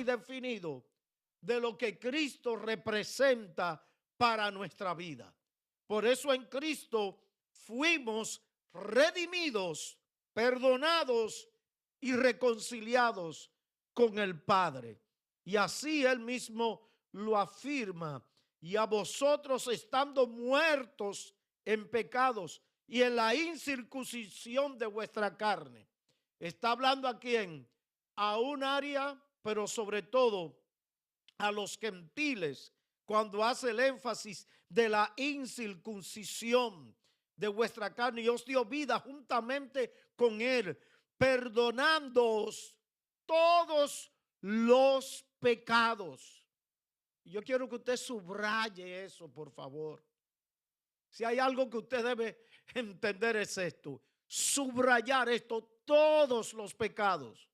definido de lo que Cristo representa para nuestra vida. Por eso en Cristo fuimos redimidos, perdonados y reconciliados con el Padre. Y así Él mismo lo afirma. Y a vosotros, estando muertos en pecados y en la incircuncisión de vuestra carne. Está hablando a quién? A un área, pero sobre todo a los gentiles, cuando hace el énfasis de la incircuncisión de vuestra carne, y os dio vida juntamente con Él, perdonándoos todos los pecados. Y yo quiero que usted subraye eso, por favor. Si hay algo que usted debe entender es esto, subrayar esto, todos los pecados.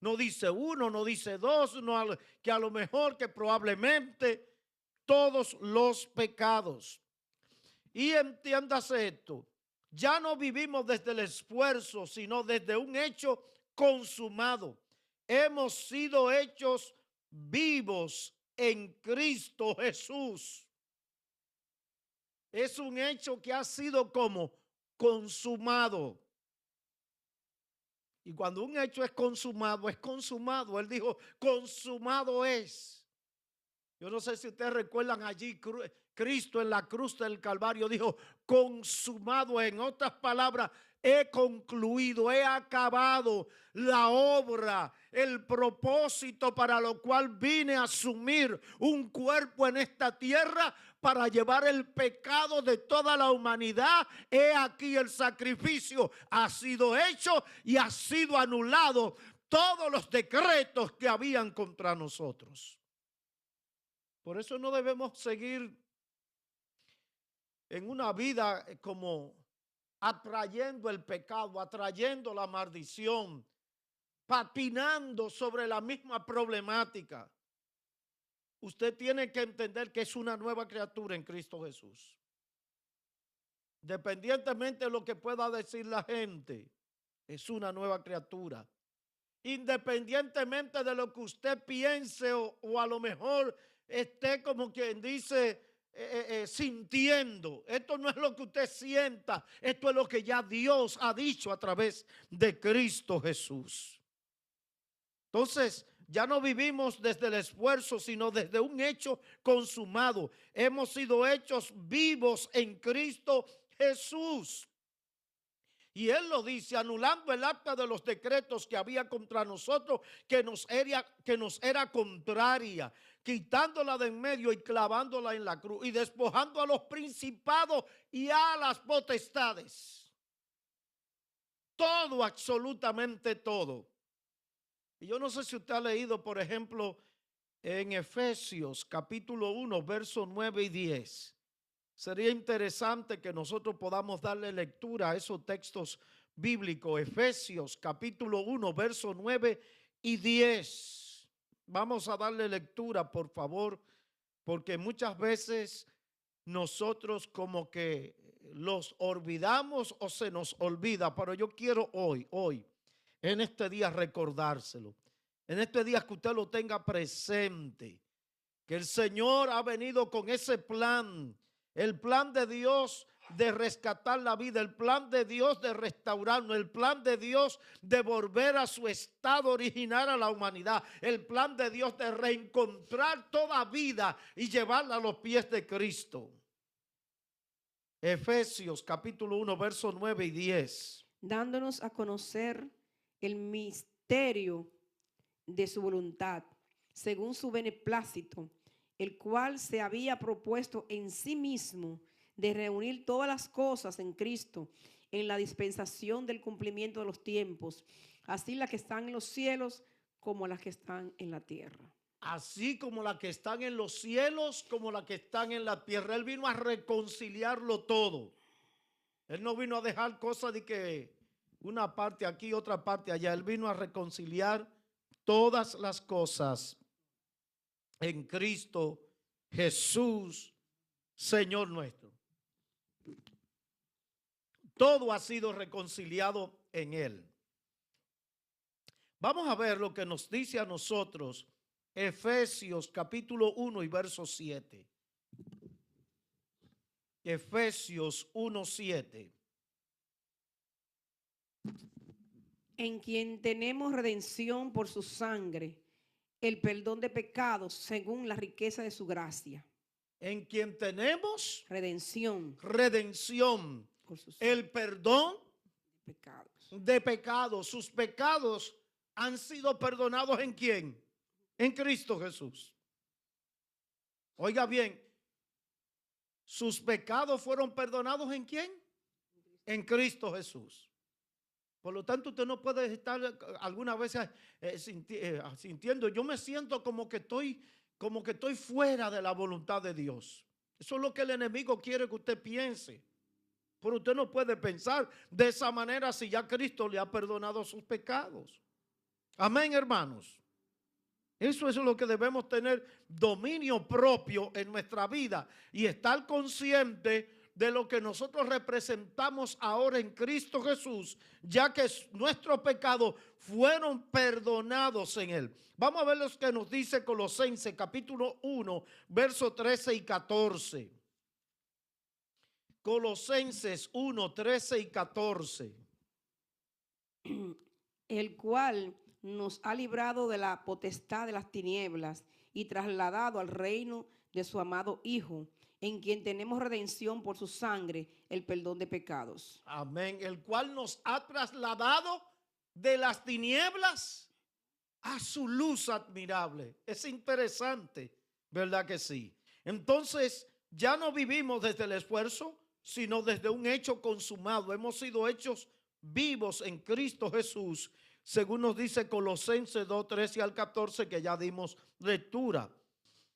No dice uno, no dice dos, no, que a lo mejor, que probablemente, todos los pecados. Y entiéndase esto, ya no vivimos desde el esfuerzo, sino desde un hecho consumado. Hemos sido hechos vivos en Cristo Jesús. Es un hecho que ha sido como consumado. Y cuando un hecho es consumado, es consumado. Él dijo, consumado es. Yo no sé si ustedes recuerdan allí, Cristo en la cruz del Calvario dijo, consumado. En otras palabras, he concluido, he acabado la obra, el propósito para lo cual vine a asumir un cuerpo en esta tierra para llevar el pecado de toda la humanidad. He aquí el sacrificio ha sido hecho y ha sido anulado todos los decretos que habían contra nosotros. Por eso no debemos seguir en una vida como atrayendo el pecado, atrayendo la maldición, patinando sobre la misma problemática. Usted tiene que entender que es una nueva criatura en Cristo Jesús. Independientemente de lo que pueda decir la gente, es una nueva criatura. Independientemente de lo que usted piense o a lo mejor esté como quien dice sintiendo. Esto no es lo que usted sienta, esto es lo que ya Dios ha dicho a través de Cristo Jesús. Entonces, ya no vivimos desde el esfuerzo, sino desde un hecho consumado. Hemos sido hechos vivos en Cristo Jesús. Y Él lo dice, anulando el acta de los decretos que había contra nosotros, que nos era contraria, quitándola de en medio y clavándola en la cruz, y despojando a los principados y a las potestades. Todo, absolutamente todo. Y yo no sé si usted ha leído, por ejemplo, en Efesios capítulo 1, versos 9 y 10. Sería interesante que nosotros podamos darle lectura a esos textos bíblicos. Efesios capítulo 1, versos 9 y 10. Vamos a darle lectura, por favor, porque muchas veces nosotros como que los olvidamos o se nos olvida, pero yo quiero hoy, en este día recordárselo. En este día que usted lo tenga presente, que el Señor ha venido con ese plan, el plan de Dios de rescatar la vida, el plan de Dios de restaurarnos, el plan de Dios de volver a su estado original a la humanidad, el plan de Dios de reencontrar toda vida y llevarla a los pies de Cristo. Efesios capítulo 1, versos 9 y 10. Dándonos a conocer el misterio de su voluntad, según su beneplácito, el cual se había propuesto en sí mismo de reunir todas las cosas en Cristo, en la dispensación del cumplimiento de los tiempos, así las que están en los cielos como las que están en la tierra. Así como las que están en los cielos, como las que están en la tierra. Él vino a reconciliarlo todo. Él no vino a dejar cosas de que una parte aquí, otra parte allá. Él vino a reconciliar todas las cosas en Cristo Jesús, Señor nuestro. Todo ha sido reconciliado en Él. Vamos a ver lo que nos dice a nosotros Efesios capítulo 1 y verso 7. Efesios 1:7. En quien tenemos redención por su sangre, el perdón de pecados según la riqueza de su gracia. En quien tenemos Redención redención, por su sangre, el perdón pecados. de pecados. Sus pecados han sido perdonados ¿en quién? En Cristo Jesús. Oiga bien, sus pecados fueron perdonados ¿en quién? En Cristo Jesús. Por lo tanto, usted no puede estar algunas veces sintiendo, yo me siento como que estoy fuera de la voluntad de Dios. Eso es lo que el enemigo quiere que usted piense. Pero usted no puede pensar de esa manera si ya Cristo le ha perdonado sus pecados. Amén, hermanos. Eso es lo que debemos tener dominio propio en nuestra vida y estar consciente de lo que nosotros representamos ahora en Cristo Jesús, ya que nuestros pecados fueron perdonados en Él. Vamos a ver lo que nos dice Colosenses capítulo 1, versos 13 y 14. Colosenses 1, 13 y 14. El cual nos ha librado de la potestad de las tinieblas y trasladado al reino de su amado Hijo, en quien tenemos redención por su sangre, el perdón de pecados. Amén. El cual nos ha trasladado de las tinieblas a su luz admirable. Es interesante, ¿verdad que sí? Entonces, ya no vivimos desde el esfuerzo, sino desde un hecho consumado. Hemos sido hechos vivos en Cristo Jesús, según nos dice Colosenses 2, 13 al 14, que ya dimos lectura.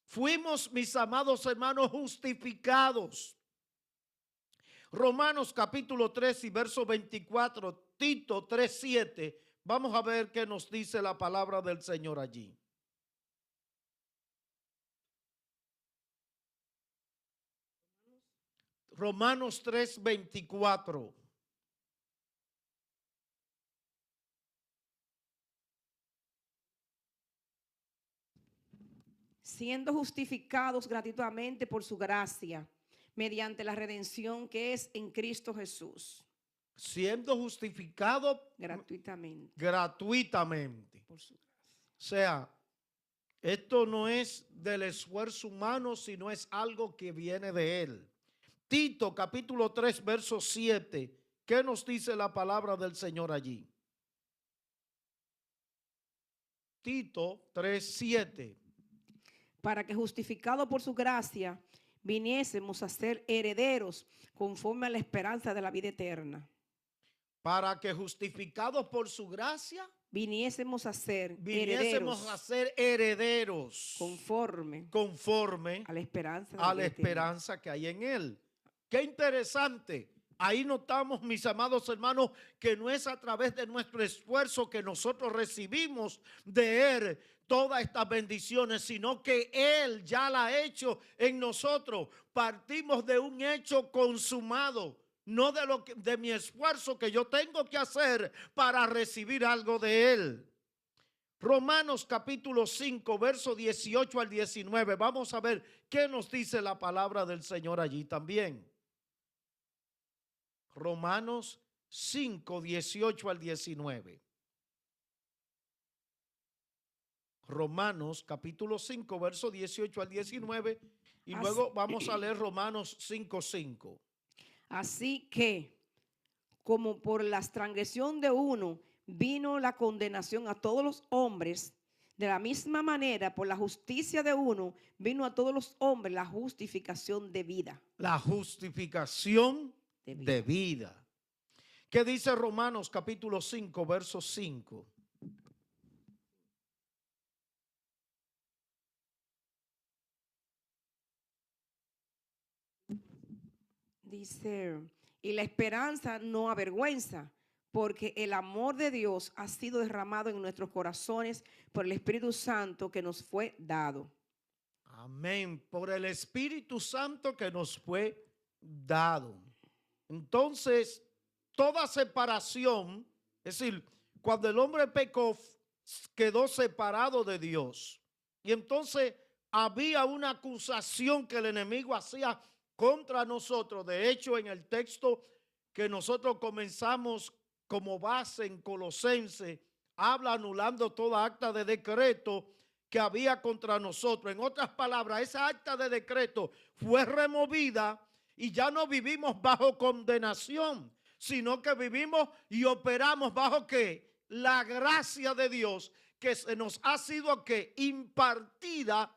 Fuimos, mis amados hermanos, justificados. Romanos capítulo 3 y verso 24, Tito 3, 7. Vamos a ver qué nos dice la palabra del Señor allí. Romanos 3, 24. Siendo justificados gratuitamente por su gracia, mediante la redención que es en Cristo Jesús. Siendo justificado gratuitamente por su gracia. O sea, esto no es del esfuerzo humano, sino es algo que viene de Él. Tito capítulo 3, verso 7. ¿Qué nos dice la palabra del Señor allí? Tito 3, 7. Para que justificado por su gracia viniésemos a ser herederos conforme a la esperanza de la vida eterna. Para que justificados por su gracia viniésemos a ser herederos conforme a la esperanza que hay en Él. Qué interesante. Ahí notamos, mis amados hermanos, que no es a través de nuestro esfuerzo que nosotros recibimos de Él todas estas bendiciones, sino que Él ya la ha hecho en nosotros. Partimos de un hecho consumado, no de mi esfuerzo que yo tengo que hacer para recibir algo de Él. Romanos capítulo 5, verso 18 al 19. Vamos a ver qué nos dice la palabra del Señor allí también. Romanos 5, 18 al 19. Romanos capítulo 5, verso 18 al 19. Y luego vamos a leer Romanos 5, 5. Así que, como por la transgresión de uno vino la condenación a todos los hombres, de la misma manera, por la justicia de uno, vino a todos los hombres la justificación de vida. La justificación de vida. ¿Qué dice Romanos capítulo 5, verso 5? Dice, y la esperanza no avergüenza, porque el amor de Dios ha sido derramado en nuestros corazones por el Espíritu Santo que nos fue dado. Amén. Por el Espíritu Santo que nos fue dado. Entonces, toda separación, es decir, cuando el hombre pecó, quedó separado de Dios. Y entonces había una acusación que el enemigo hacía contra nosotros. De hecho, en el texto que nosotros comenzamos como base en Colosenses, habla anulando toda acta de decreto que había contra nosotros. En otras palabras, esa acta de decreto fue removida y ya no vivimos bajo condenación, sino que vivimos y operamos bajo ¿qué? La gracia de Dios que se nos ha sido ¿qué? Impartida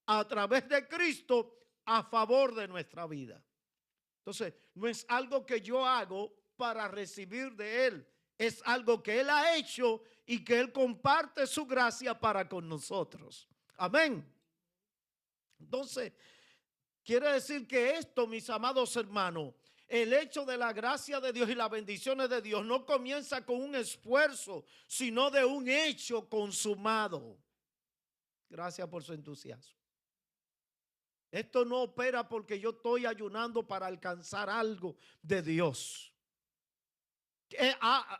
a través de Cristo a favor de nuestra vida. Entonces, no es algo que yo hago para recibir de Él, es algo que Él ha hecho y que Él comparte su gracia para con nosotros. Amén. Entonces, quiere decir que esto, mis amados hermanos, el hecho de la gracia de Dios y las bendiciones de Dios no comienza con un esfuerzo, sino de un hecho consumado. Gracias por su entusiasmo. Esto no opera porque yo estoy ayunando para alcanzar algo de Dios.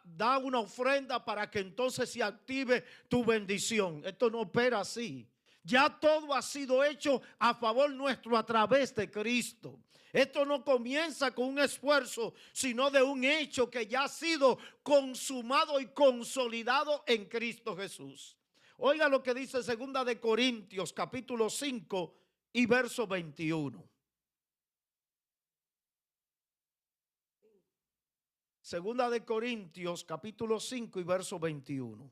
Da una ofrenda para que entonces se active tu bendición. Esto no opera así. Ya todo ha sido hecho a favor nuestro a través de Cristo. Esto no comienza con un esfuerzo, sino de un hecho que ya ha sido consumado y consolidado en Cristo Jesús. Oiga lo que dice 2 de Corintios capítulo 5 y verso 21. Segunda de Corintios capítulo 5 y verso 21.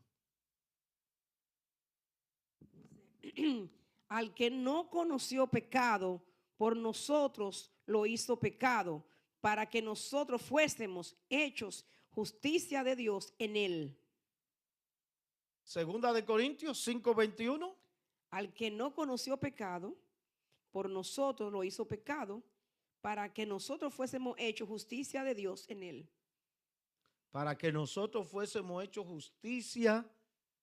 Al que no conoció pecado, por nosotros lo hizo pecado, para que nosotros fuésemos hechos justicia de Dios en él. Segunda de Corintios 5, 21. Al que no conoció pecado, por nosotros lo hizo pecado, para que nosotros fuésemos hechos justicia de Dios en él. Para que nosotros fuésemos hechos justicia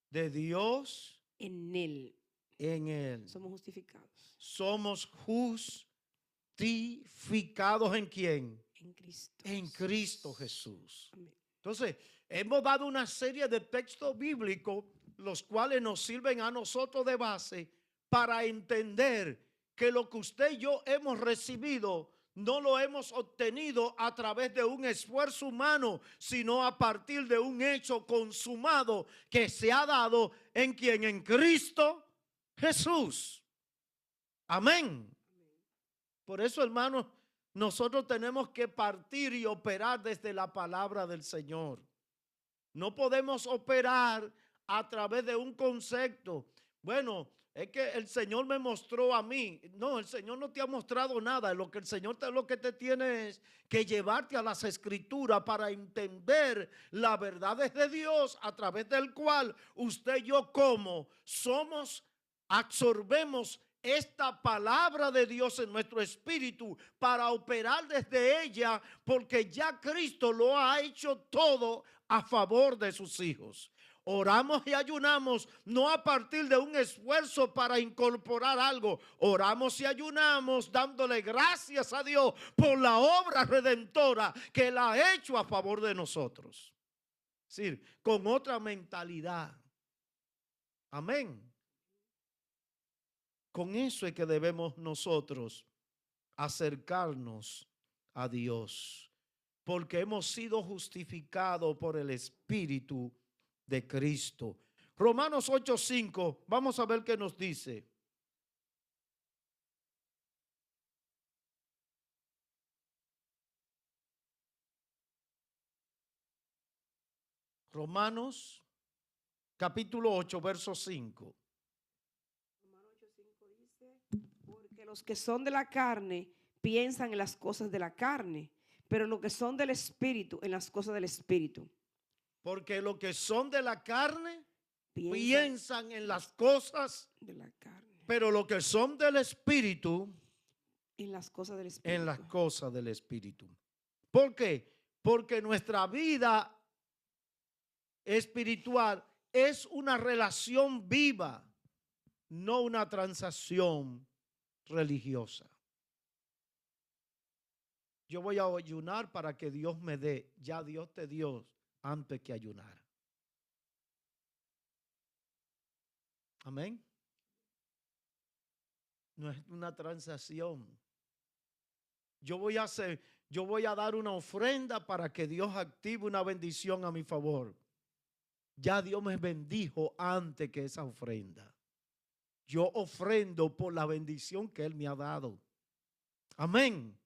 de Dios en él. En él. Somos justificados. Somos justificados ¿en quién? En Cristo. En Cristo Jesús. Amén. Entonces, hemos dado una serie de textos bíblicos, los cuales nos sirven a nosotros de base para entender que lo que usted y yo hemos recibido no lo hemos obtenido a través de un esfuerzo humano, sino a partir de un hecho consumado que se ha dado en quien, en Cristo Jesús. Amén. Por eso, hermanos, nosotros tenemos que partir y operar desde la palabra del Señor. No podemos operar a través de un concepto. Bueno, es que el Señor me mostró a mí. No, el Señor no te ha mostrado nada. Lo que el Señor lo que te tiene es que llevarte a las Escrituras para entender las verdades de Dios, a través del cual usted y yo como somos, absorbemos esta palabra de Dios en nuestro espíritu para operar desde ella, porque ya Cristo lo ha hecho todo a favor de sus hijos. Oramos y ayunamos no a partir de un esfuerzo para incorporar algo. Oramos y ayunamos dándole gracias a Dios por la obra redentora que Él ha hecho a favor de nosotros. Es decir, con otra mentalidad. Amén. Con eso es que debemos nosotros acercarnos a Dios, porque hemos sido justificados por el Espíritu de Cristo. Romanos 8:5, vamos a ver qué nos dice. Romanos capítulo 8, verso 5. Romanos 8:5 dice, porque los que son de la carne piensan en las cosas de la carne, pero los que son del Espíritu en las cosas del Espíritu. Porque los que son de la carne piensan en las cosas de la carne, pero los que son del Espíritu en las cosas del Espíritu. En las cosas del Espíritu. ¿Por qué? Porque nuestra vida espiritual es una relación viva, no una transacción religiosa. Yo voy a ayunar para que Dios me dé. Ya Dios te dio antes que ayunar. Amén. no es una transacción. Yo voy a dar una ofrenda para que Dios active una bendición a mi favor. Ya Dios me bendijo antes que esa ofrenda. Yo ofrendo por la bendición que Él me ha dado. Amén.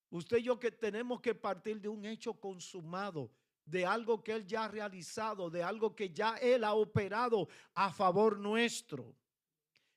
Usted y yo que tenemos que partir de un hecho consumado, de algo que Él ya ha realizado, de algo que ya Él ha operado a favor nuestro.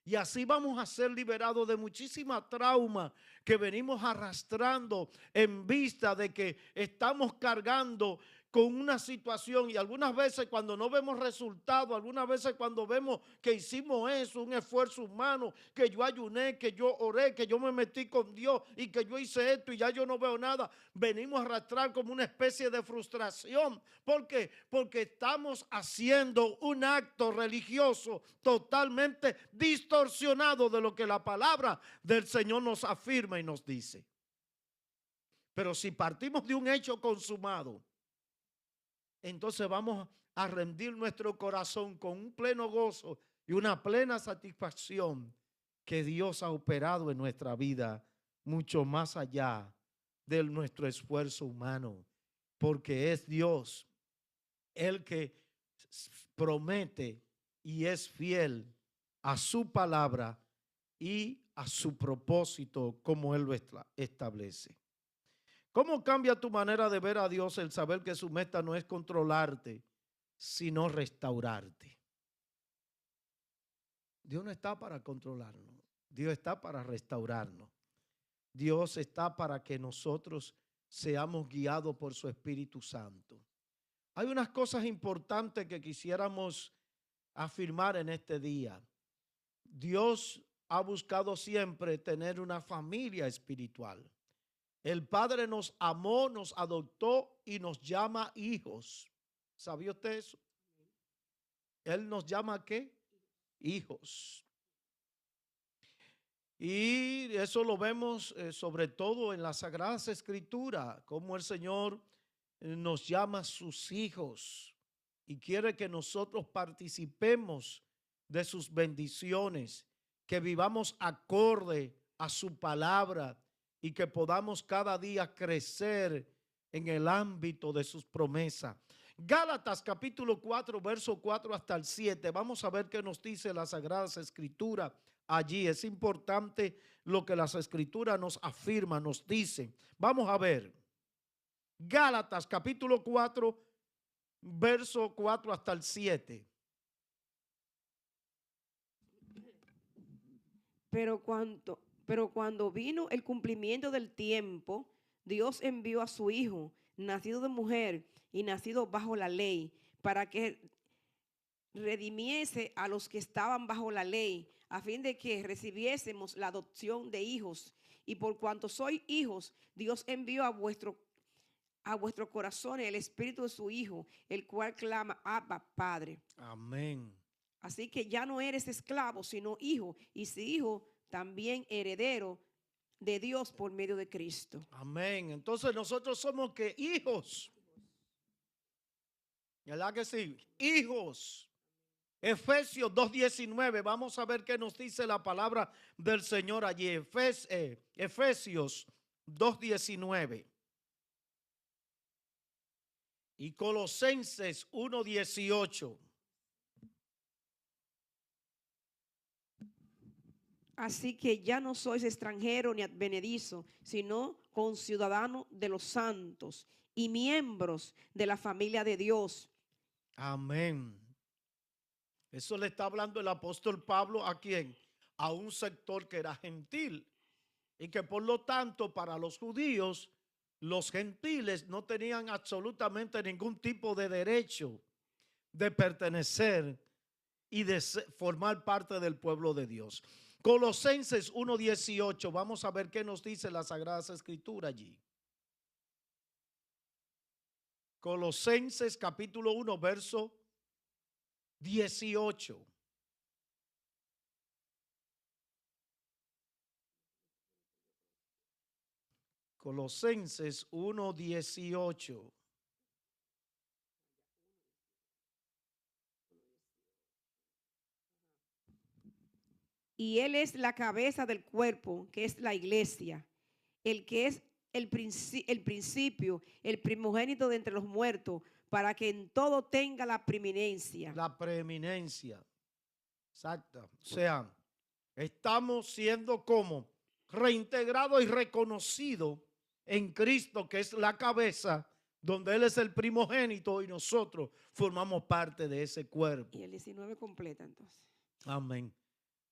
Y así vamos a ser liberados de muchísima trauma que venimos arrastrando en vista de que estamos cargando con una situación, y algunas veces cuando no vemos resultados, algunas veces cuando vemos que hicimos eso, un esfuerzo humano, que yo ayuné, que yo oré, que yo me metí con Dios y que yo hice esto y ya yo no veo nada, venimos a arrastrar como una especie de frustración. ¿Por qué? Porque estamos haciendo un acto religioso totalmente distorsionado de lo que la palabra del Señor nos afirma y nos dice. Pero si partimos de un hecho consumado, entonces vamos a rendir nuestro corazón con un pleno gozo y una plena satisfacción que Dios ha operado en nuestra vida mucho más allá de nuestro esfuerzo humano, porque es Dios el que promete y es fiel a su palabra y a su propósito como Él lo establece. ¿Cómo cambia tu manera de ver a Dios el saber que su meta no es controlarte, sino restaurarte? Dios no está para controlarnos. Dios está para restaurarnos. Dios está para que nosotros seamos guiados por su Espíritu Santo. Hay unas cosas importantes que quisiéramos afirmar en este día. Dios ha buscado siempre tener una familia espiritual. El Padre nos amó, nos adoptó y nos llama hijos. ¿Sabía usted eso? Él nos llama ¿qué? Hijos. Y eso lo vemos sobre todo en las Sagradas Escrituras, como el Señor nos llama sus hijos y quiere que nosotros participemos de sus bendiciones, que vivamos acorde a su palabra y que podamos cada día crecer en el ámbito de sus promesas. Gálatas capítulo 4, verso 4 hasta el 7. Vamos a ver qué nos dice las Sagradas Escrituras allí. Es importante lo que las Escrituras nos afirman, nos dicen. Vamos a ver. Gálatas capítulo 4, verso 4 hasta el 7. Pero cuando vino el cumplimiento del tiempo, Dios envió a su Hijo, nacido de mujer y nacido bajo la ley, para que redimiese a los que estaban bajo la ley, a fin de que recibiésemos la adopción de hijos. Y por cuanto sois hijos, Dios envió a vuestro corazón el espíritu de su Hijo, el cual clama, Abba, Padre. Amén. Así que ya no eres esclavo, sino hijo, y si hijo, también heredero de Dios por medio de Cristo. Amén. Entonces nosotros somos que hijos. ¿Verdad que sí? Hijos. Efesios 2:19. Vamos a ver qué nos dice la palabra del Señor allí. Efesios 2:19. Y Colosenses 1:18. Así que ya no sois extranjero ni advenedizo, sino conciudadano de los santos y miembros de la familia de Dios. Amén. Eso le está hablando el apóstol Pablo ¿a quién? A un sector que era gentil y que por lo tanto para los judíos, los gentiles no tenían absolutamente ningún tipo de derecho de pertenecer y de formar parte del pueblo de Dios. Colosenses 1:18, vamos a ver qué nos dice la Sagrada Escritura allí. Colosenses capítulo 1, verso 18. Colosenses 1:18. Y Él es la cabeza del cuerpo, que es la iglesia, el que es el principio, el primogénito de entre los muertos, para que en todo tenga la preeminencia. La preeminencia. Exacto. O sea, estamos siendo como reintegrados y reconocidos en Cristo, que es la cabeza, donde Él es el primogénito y nosotros formamos parte de ese cuerpo. Y el 19 completa entonces. Amén.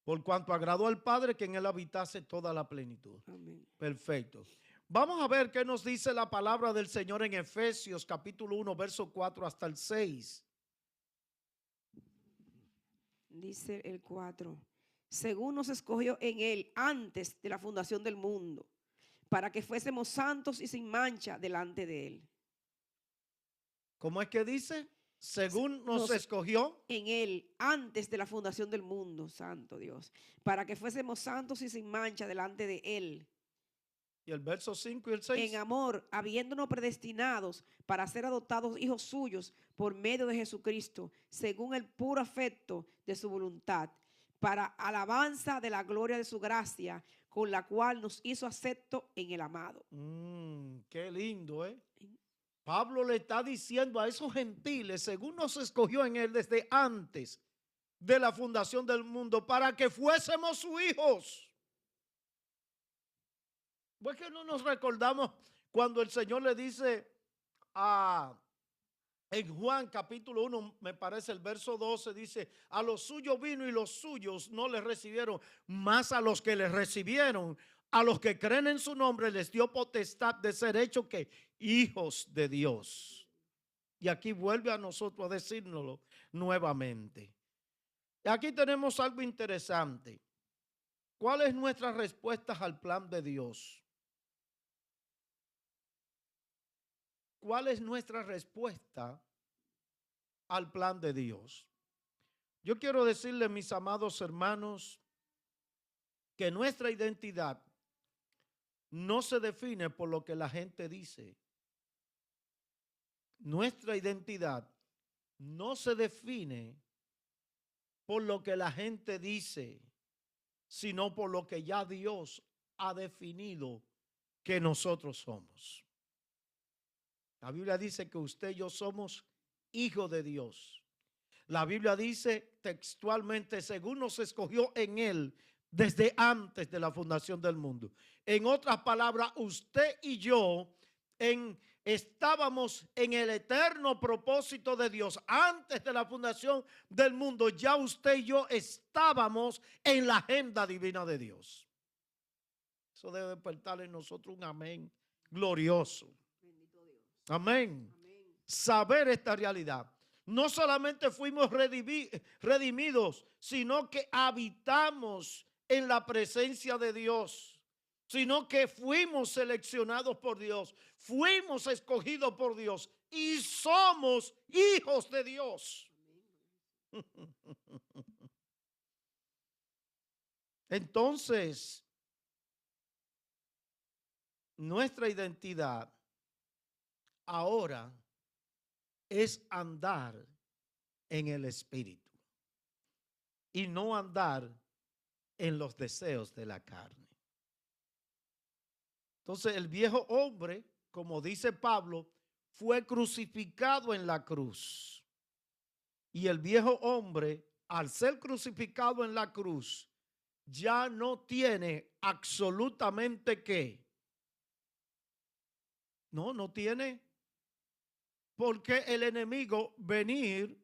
Por cuanto agradó al Padre que en Él habitase toda la plenitud. Amén. Perfecto. Vamos a ver qué nos dice la palabra del Señor en Efesios capítulo 1, verso 4 hasta el 6. Dice el 4. Según nos escogió en Él antes de la fundación del mundo, para que fuésemos santos y sin mancha delante de Él. ¿Cómo es que dice? Según nos escogió en Él antes de la fundación del mundo, santo Dios, para que fuésemos santos y sin mancha delante de Él. Y el verso 5 y el 6. En amor, habiéndonos predestinados para ser adoptados hijos suyos por medio de Jesucristo, según el puro afecto de su voluntad, para alabanza de la gloria de su gracia, con la cual nos hizo acepto en el amado. Qué lindo, ¿eh? Pablo le está diciendo a esos gentiles, según nos escogió en Él desde antes de la fundación del mundo, para que fuésemos sus hijos. Pues que no nos recordamos cuando el Señor le dice en Juan capítulo 1, me parece el verso 12, dice, a los suyos vino y los suyos no les recibieron, más a los que les recibieron, a los que creen en su nombre les dio potestad de ser hechos que hijos de Dios. Y aquí vuelve a nosotros a decírnoslo nuevamente. Y aquí tenemos algo interesante. ¿Cuál es nuestra respuesta al plan de Dios? ¿Cuál es nuestra respuesta al plan de Dios? Yo quiero decirle, mis amados hermanos, que nuestra identidad no se define por lo que la gente dice. Nuestra identidad no se define por lo que la gente dice, sino por lo que ya Dios ha definido que nosotros somos. La Biblia dice que usted y yo somos hijos de Dios. La Biblia dice textualmente, según nos escogió en Él desde antes de la fundación del mundo. En otras palabras, usted y yo estábamos en el eterno propósito de Dios. Antes de la fundación del mundo, ya usted y yo estábamos en la agenda divina de Dios. Eso debe despertar en nosotros un amén glorioso. Amén. Amén. Saber esta realidad. No solamente fuimos redimidos, sino que habitamos en la presencia de Dios, sino que fuimos seleccionados por Dios, fuimos escogidos por Dios y somos hijos de Dios. Entonces, nuestra identidad ahora es andar en el Espíritu y no andar en los deseos de la carne. Entonces el viejo hombre, como dice Pablo, fue crucificado en la cruz. Y el viejo hombre, al ser crucificado en la cruz, ya no tiene absolutamente qué. No tiene por qué el enemigo venir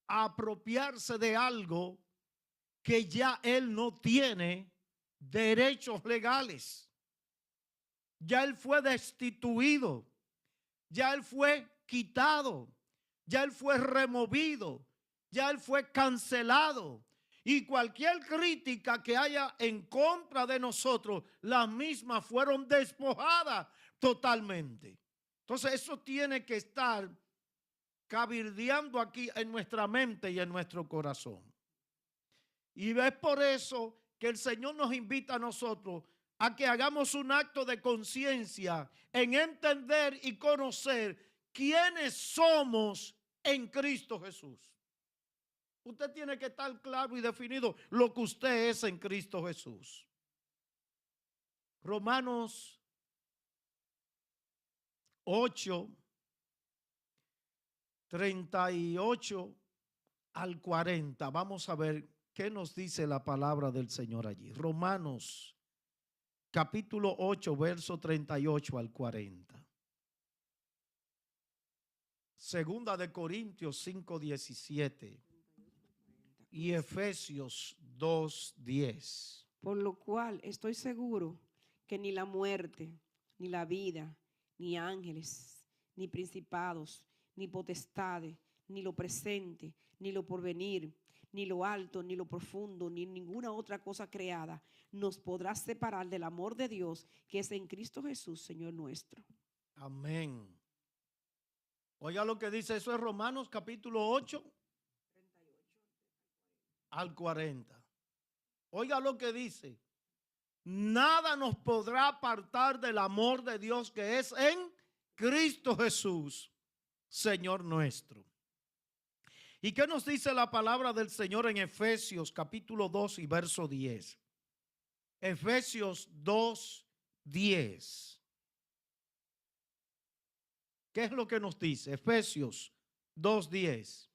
a apropiarse de algo que ya él no tiene derechos legales. Ya él fue destituido, ya él fue quitado, ya él fue removido, ya él fue cancelado. Y cualquier crítica que haya en contra de nosotros, las mismas fueron despojadas totalmente. Entonces eso tiene que estar cabildeando aquí en nuestra mente y en nuestro corazón. Y es por eso que el Señor nos invita a nosotros a que hagamos un acto de conciencia en entender y conocer quiénes somos en Cristo Jesús. Usted tiene que estar claro y definido lo que usted es en Cristo Jesús. Romanos 8, 38 al 40. Vamos a ver qué nos dice la palabra del Señor allí. Romanos capítulo 8, verso 38 al 40. Segunda de Corintios 5, 17 y Efesios 2, 10. Por lo cual estoy seguro que ni la muerte, ni la vida, ni ángeles, ni principados, ni potestades, ni lo presente, ni lo porvenir, ni lo alto, ni lo profundo, ni ninguna otra cosa creada nos podrá separar del amor de Dios que es en Cristo Jesús, Señor nuestro. Amén. Oiga lo que dice, eso es Romanos capítulo 8 al 40. Oiga lo que dice. Nada nos podrá apartar del amor de Dios que es en Cristo Jesús, Señor nuestro. ¿Y qué nos dice la palabra del Señor en Efesios capítulo 2 y verso 10? Efesios 2, 10. ¿Qué es lo que nos dice? Efesios 2, 10.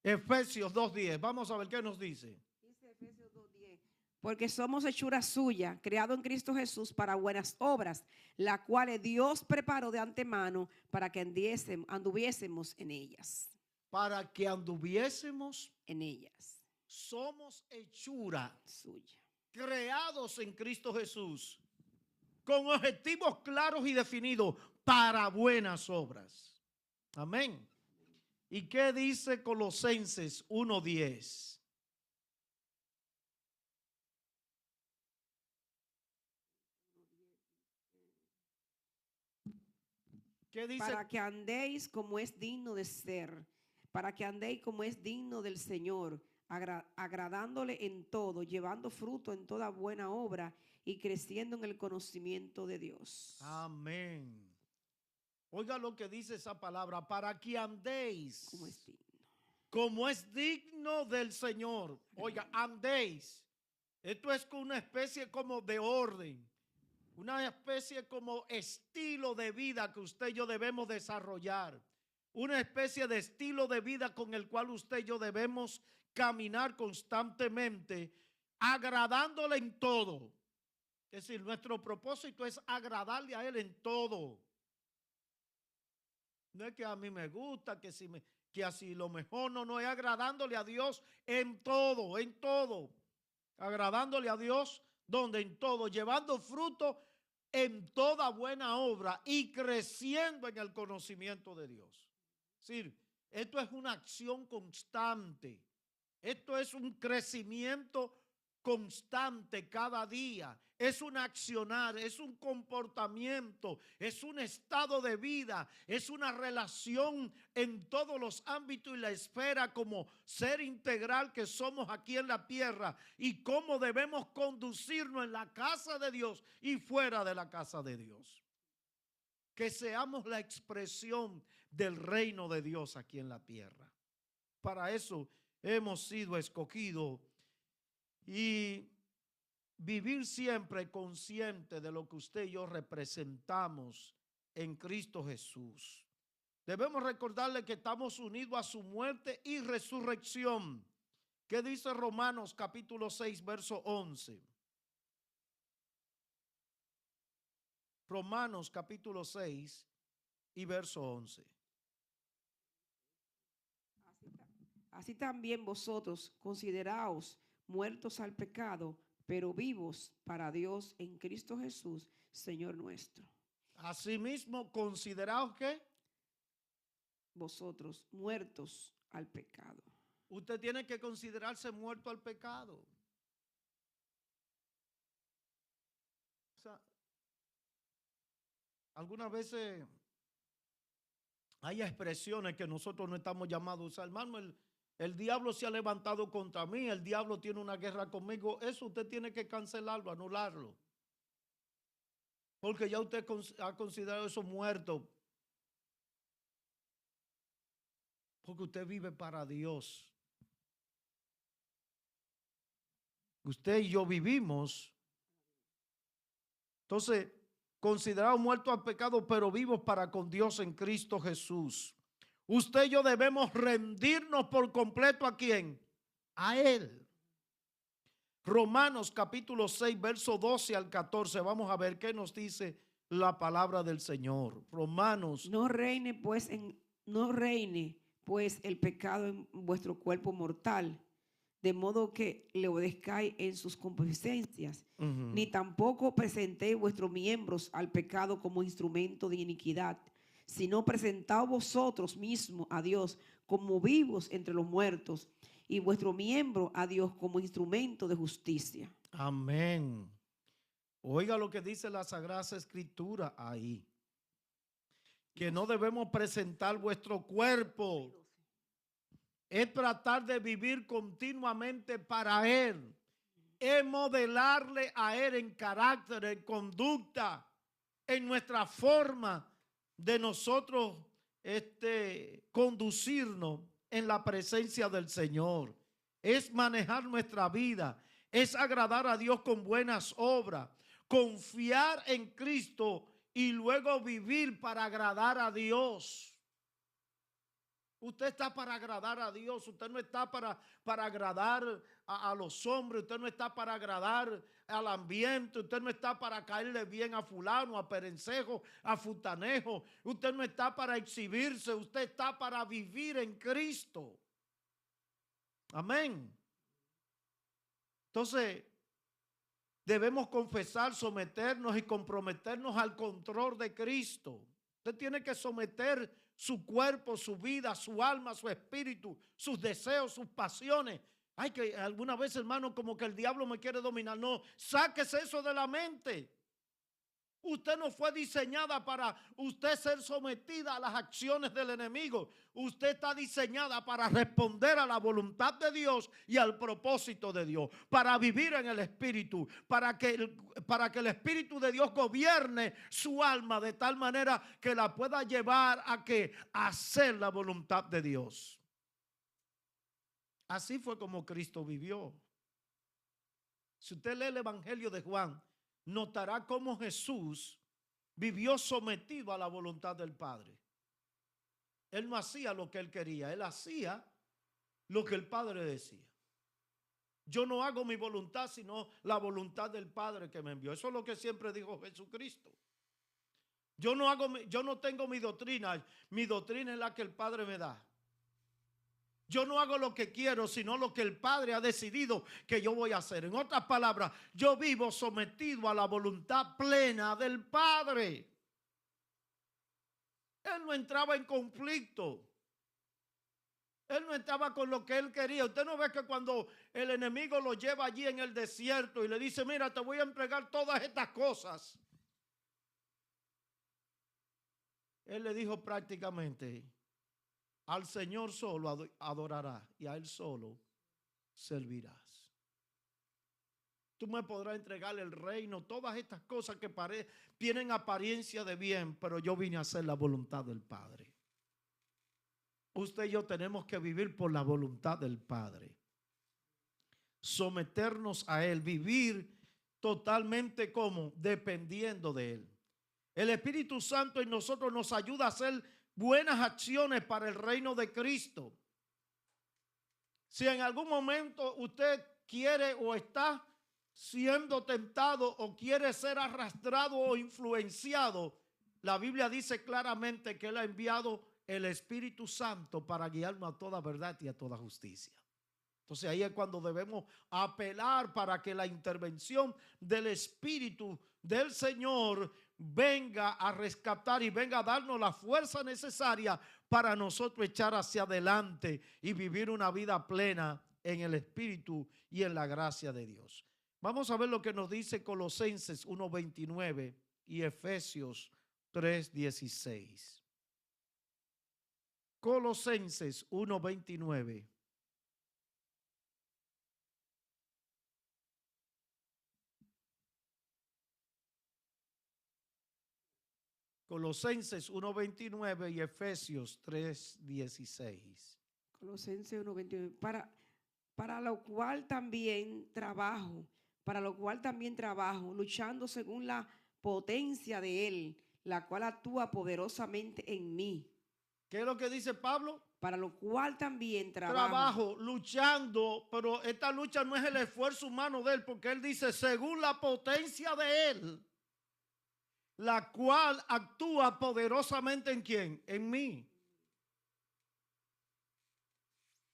Efesios 2:10. Vamos a ver qué nos dice. Dice Efesios 2:10. Porque somos hechura suya, creado en Cristo Jesús para buenas obras, las cuales Dios preparó de antemano para que anduviésemos en ellas. Para que anduviésemos En ellas. Somos hechura Suya. Creados en Cristo Jesús con objetivos claros y definidos para buenas obras. Amén. ¿Y qué dice Colosenses 1:10? ¿Qué dice? Para que andéis como es digno de ser, para que andéis como es digno del Señor, agradándole en todo, llevando fruto en toda buena obra y creciendo en el conocimiento de Dios. Amén. Oiga lo que dice esa palabra, para que andéis Como es digno. Como es digno del Señor. Oiga, andéis. Esto es una especie como de orden, una especie como estilo de vida que usted y yo debemos desarrollar, una especie de estilo de vida con el cual usted y yo debemos caminar constantemente, agradándole en todo. Es decir, nuestro propósito es agradarle a Él en todo. No es que a mí me gusta, que así lo mejor, no es agradándole a Dios en todo, en todo. Agradándole a Dios donde en todo, llevando fruto en toda buena obra y creciendo en el conocimiento de Dios. Es decir, esto es una acción constante. Esto es un crecimiento constante cada día. Es un accionar, es un comportamiento, es un estado de vida, es una relación en todos los ámbitos y la esfera como ser integral que somos aquí en la tierra y cómo debemos conducirnos en la casa de Dios y fuera de la casa de Dios. Que seamos la expresión del reino de Dios aquí en la tierra. Para eso hemos sido escogidos y vivir siempre consciente de lo que usted y yo representamos en Cristo Jesús. Debemos recordarle que estamos unidos a su muerte y resurrección. ¿Qué dice Romanos capítulo 6, verso 11? Romanos capítulo 6 y verso 11. Así también vosotros consideraos muertos al pecado, pero vivos para Dios en Cristo Jesús, Señor nuestro. Asimismo, consideraos que vosotros muertos al pecado. Usted tiene que considerarse muerto al pecado. O sea, algunas veces hay expresiones que nosotros no estamos llamados a usar. Hermano, el diablo se ha levantado contra mí, el diablo tiene una guerra conmigo, eso usted tiene que cancelarlo, anularlo. Porque ya usted ha considerado eso muerto. Porque usted vive para Dios. Usted y yo vivimos. Entonces, considerados muertos al pecado, pero vivos para con Dios en Cristo Jesús. Usted y yo debemos rendirnos por completo ¿a quién? A Él. Romanos capítulo 6, verso 12 al 14. Vamos a ver qué nos dice la palabra del Señor. Romanos. No reine pues el pecado en vuestro cuerpo mortal, de modo que le obedezcáis en sus concupiscencias, ni tampoco presentéis vuestros miembros al pecado como instrumento de iniquidad, sino presentaos vosotros mismos a Dios como vivos entre los muertos, y vuestro miembro a Dios como instrumento de justicia. Amén. Oiga lo que dice la Sagrada Escritura ahí. Que no debemos presentar vuestro cuerpo. Es tratar de vivir continuamente para Él. Es modelarle a Él en carácter, en conducta, en nuestra forma de nosotros conducirnos en la presencia del Señor. Es manejar nuestra vida. Es agradar a Dios con buenas obras. Confiar en Cristo y luego vivir para agradar a Dios. Usted está para agradar a Dios. Usted no está para agradar a los hombres. Usted no está para agradar al ambiente. Usted no está para caerle bien a fulano, a perencejo, a futanejo. Usted no está para exhibirse. Usted está para vivir en Cristo. Amén. Entonces, debemos confesar, someternos y comprometernos al control de Cristo. Usted tiene que someter su cuerpo, su vida, su alma, su espíritu, sus deseos, sus pasiones. Ay, que alguna vez, hermano, como que el diablo me quiere dominar. No, sáquese eso de la mente. Usted no fue diseñada para usted ser sometida a las acciones del enemigo. Usted está diseñada para responder a la voluntad de Dios y al propósito de Dios. Para vivir en el Espíritu. Para que el Espíritu de Dios gobierne su alma de tal manera que la pueda llevar a hacer la voluntad de Dios. Así fue como Cristo vivió. Si usted lee el Evangelio de Juan, notará cómo Jesús vivió sometido a la voluntad del Padre. Él no hacía lo que él quería, él hacía lo que el Padre decía. Yo no hago mi voluntad, sino la voluntad del Padre que me envió. Eso es lo que siempre dijo Jesucristo. Yo no tengo mi doctrina es la que el Padre me da. Yo no hago lo que quiero, sino lo que el Padre ha decidido que yo voy a hacer. En otras palabras, yo vivo sometido a la voluntad plena del Padre. Él no entraba en conflicto. Él no entraba con lo que él quería. Usted no ve que cuando el enemigo lo lleva allí en el desierto y le dice, mira, te voy a entregar todas estas cosas. Él le dijo prácticamente, al Señor solo adorarás y a Él solo servirás. Tú me podrás entregar el reino, todas estas cosas que tienen apariencia de bien, pero yo vine a hacer la voluntad del Padre. Usted y yo tenemos que vivir por la voluntad del Padre. Someternos a Él, vivir totalmente como dependiendo de Él. El Espíritu Santo en nosotros nos ayuda a hacer buenas acciones para el reino de Cristo. Si en algún momento usted quiere o está siendo tentado o quiere ser arrastrado o influenciado, la Biblia dice claramente que Él ha enviado el Espíritu Santo para guiarnos a toda verdad y a toda justicia. Entonces ahí es cuando debemos apelar para que la intervención del Espíritu del Señor venga a rescatar y venga a darnos la fuerza necesaria para nosotros echar hacia adelante y vivir una vida plena en el Espíritu y en la gracia de Dios. Vamos a ver lo que nos dice Colosenses 1:29 y Efesios 3:16. Colosenses 1:29 Colosenses 1:29 y Efesios 3:16. Colosenses 1:29. Para lo cual también trabajo, luchando según la potencia de Él, la cual actúa poderosamente en mí. ¿Qué es lo que dice Pablo? Para lo cual también Trabajo, luchando, pero esta lucha no es el esfuerzo humano de él, porque él dice, según la potencia de él, la cual actúa poderosamente ¿en quién? En mí.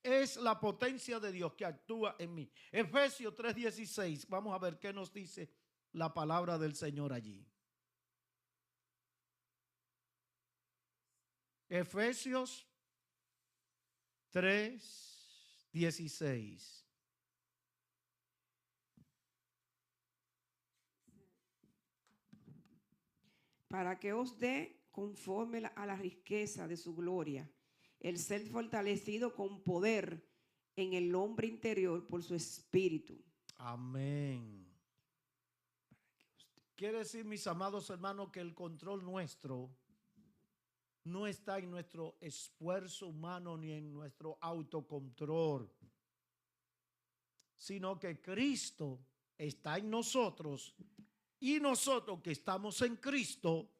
Es la potencia de Dios que actúa en mí. Efesios 3:16, vamos a ver qué nos dice la palabra del Señor allí. Efesios 3:16. para que os dé conforme a la riqueza de su gloria, el ser fortalecido con poder en el hombre interior por su espíritu. Amén. Quiere decir, mis amados hermanos, que el control nuestro no está en nuestro esfuerzo humano ni en nuestro autocontrol, sino que Cristo está en nosotros y nosotros que estamos en Cristo,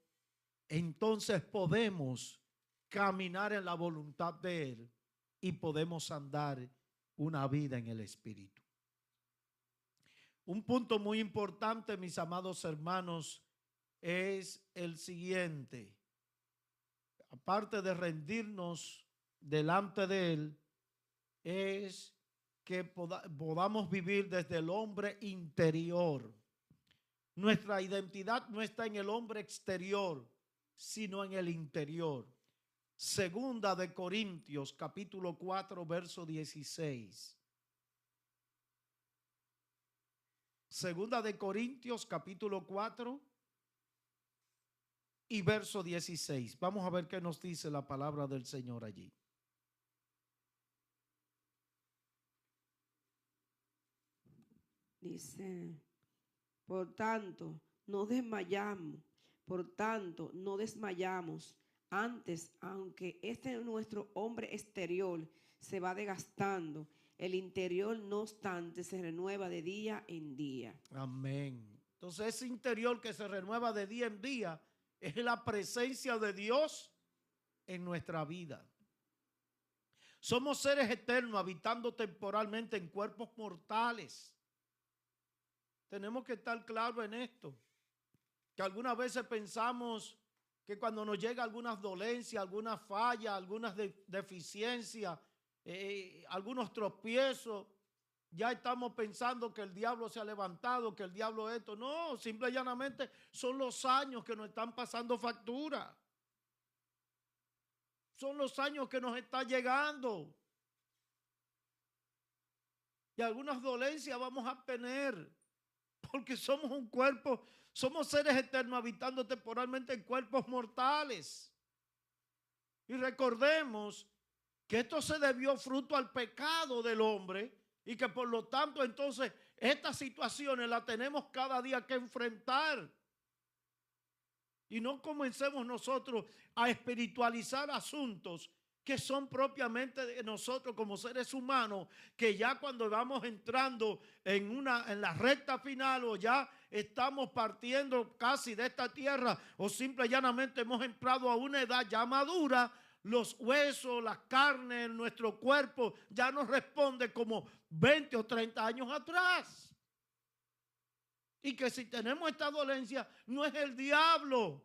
entonces podemos caminar en la voluntad de Él y podemos andar una vida en el Espíritu. Un punto muy importante, mis amados hermanos, es el siguiente. Aparte de rendirnos delante de Él, es que podamos vivir desde el hombre interior. Nuestra identidad no está en el hombre exterior, sino en el interior. Segunda de Corintios, capítulo 4, verso 16. Segunda de Corintios, capítulo 4 y verso 16. Vamos a ver qué nos dice la palabra del Señor allí. Dice, por tanto, no desmayamos. Antes, aunque nuestro hombre exterior se va desgastando, el interior, no obstante, se renueva de día en día. Amén. Entonces, ese interior que se renueva de día en día es la presencia de Dios en nuestra vida. Somos seres eternos habitando temporalmente en cuerpos mortales. Tenemos que estar claros en esto, que algunas veces pensamos que cuando nos llega algunas dolencias, algunas fallas, algunas deficiencias, algunos tropiezos, ya estamos pensando que el diablo se ha levantado, que el diablo esto. No, simple y llanamente son los años que nos están pasando factura. Son los años que nos están llegando. Y algunas dolencias vamos a tener, porque somos un cuerpo, somos seres eternos habitando temporalmente en cuerpos mortales. Y recordemos que esto se debió fruto al pecado del hombre y que por lo tanto entonces estas situaciones las tenemos cada día que enfrentar. Y no comencemos nosotros a espiritualizar asuntos que son propiamente de nosotros como seres humanos, que ya cuando vamos entrando en la recta final o ya estamos partiendo casi de esta tierra o simple y llanamente hemos entrado a una edad ya madura, los huesos, la carne, nuestro cuerpo ya nos responde como 20 o 30 años atrás. Y que si tenemos esta dolencia no es el diablo,